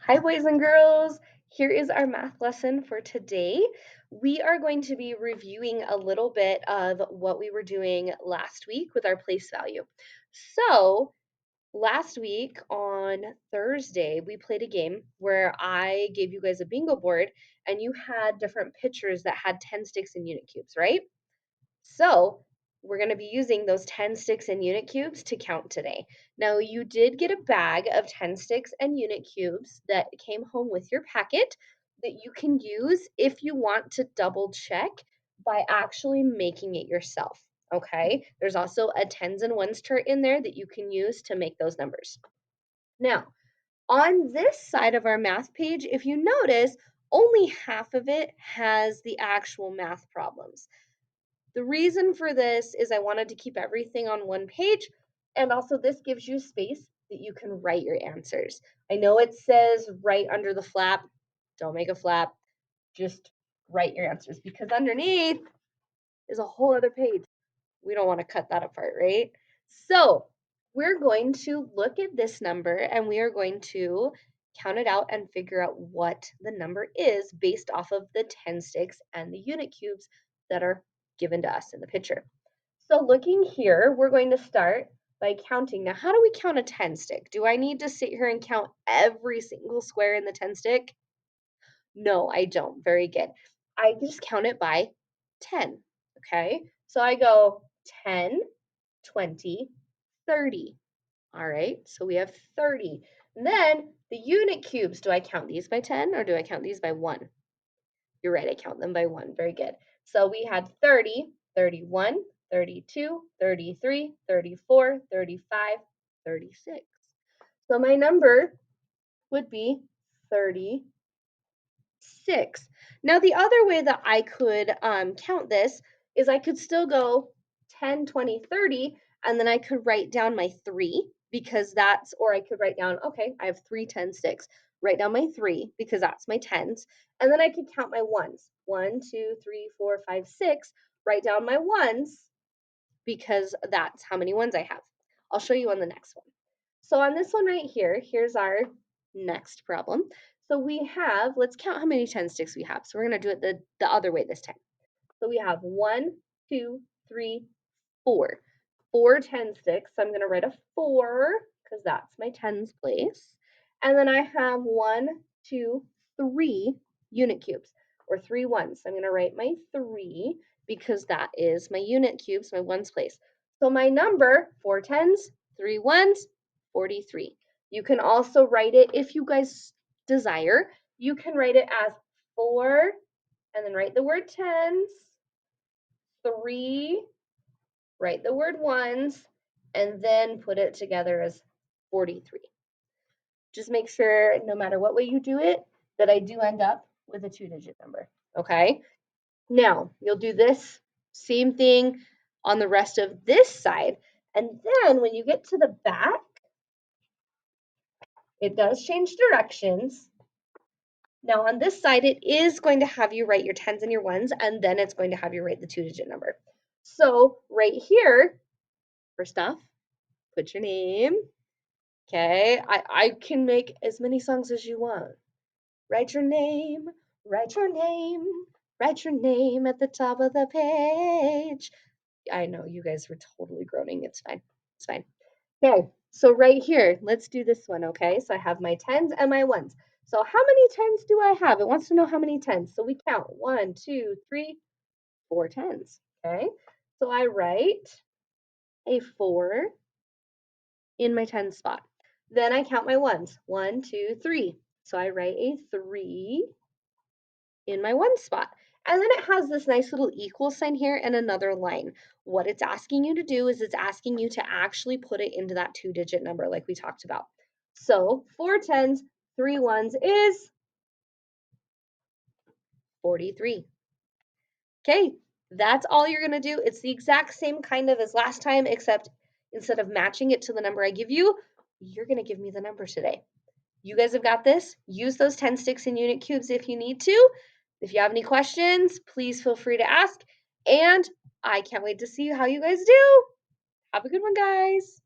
Hi, boys and girls. Here is our math lesson for today. We are going to be reviewing a little bit of what we were doing last week with our place value. So, last week on Thursday, we played a game where I gave you guys a bingo board and you had different pictures that had 10 sticks and unit cubes, right? So we're going to be using those 10 sticks and unit cubes to count today. Now, you did get a bag of 10 sticks and unit cubes that came home with your packet that you can use if you want to double check by actually making it yourself. Okay, there's also a tens and ones chart in there that you can use to make those numbers. Now, on this side of our math page, if you notice, only half of it has the actual math problems. The reason for this is I wanted to keep everything on one page, and also this gives you space that you can write your answers. I know it says right under the flap, don't make a flap, just write your answers because underneath is a whole other page. We don't want to cut that apart, right? So we're going to look at this number and we are going to count it out and figure out what the number is based off of the 10 sticks and the unit cubes that are given to us in the picture. So looking here, we're going to start by counting. Now, how do we count a 10 stick? Do I need to sit here and count every single square in the 10 stick? No, I don't. Very good. I just count it by 10. Okay. So I go 10, 20, 30. All right. So we have 30. And then the unit cubes, do I count these by 10 or do I count these by 1? You're right. I count them by 1. Very good. So we had 30, 31, 32, 33, 34, 35, 36. So my number would be 30 6. Now, the other way that I could count this is I could still go 10, 20, 30, and then I could write down my 3 because that's, or I could write down, okay, I have 3 10 sticks. Write down my 3 because that's my tens. And then I could count my ones 1, 2, 3, 4, 5, 6. Write down my ones because that's how many ones I have. I'll show you on the next one. So on this one right here, here's our next problem. So we have, let's count how many 10 sticks we have. So we're going to do it the other way this time. So we have 1, 2, 3, 4. 4 10 sticks. So I'm going to write a 4 because that's my tens place. And then I have 1, 2, 3 unit cubes or 3 ones. So I'm going to write my 3 because that is my unit cubes, my ones place. So my number, 4 tens, 3 ones, 43. You can also write it if you guys desire. You can write it as 4 and then write the word tens, 3, write the word ones, and then put it together as 43. Just make sure no matter what way you do it, that I do end up with a 2-digit number. Okay. Now you'll do this same thing on the rest of this side. And then when you get to the back, it does change directions. Now on this side, it is going to have you write your tens and your ones, and then it's going to have you write the 2-digit number. So right here, first off, put your name. Okay, I can make as many songs as you want. Write your name, write your name, write your name at the top of the page. I know you guys were totally groaning. It's fine. It's fine. Okay, so right here, let's do this one, okay? So I have my tens and my ones. So how many tens do I have? It wants to know how many tens. So we count 1, 2, 3, 4 tens, okay? So I write a 4 in my 10 spot. Then I count my ones 1, 2, 3. So I write a 3 in my one spot. And then it has this nice little equal sign here and another line. What it's asking you to do is it's asking you to actually put it into that 2-digit number like we talked about. So 4 tens, 3 ones is 43. Okay, that's all you're going to do. It's the exact same kind of as last time, except instead of matching it to the number I give you, you're going to give me the number today. You guys have got this. Use those 10 sticks and unit cubes if you need to. If you have any questions, please feel free to ask. And I can't wait to see how you guys do. Have a good one, guys.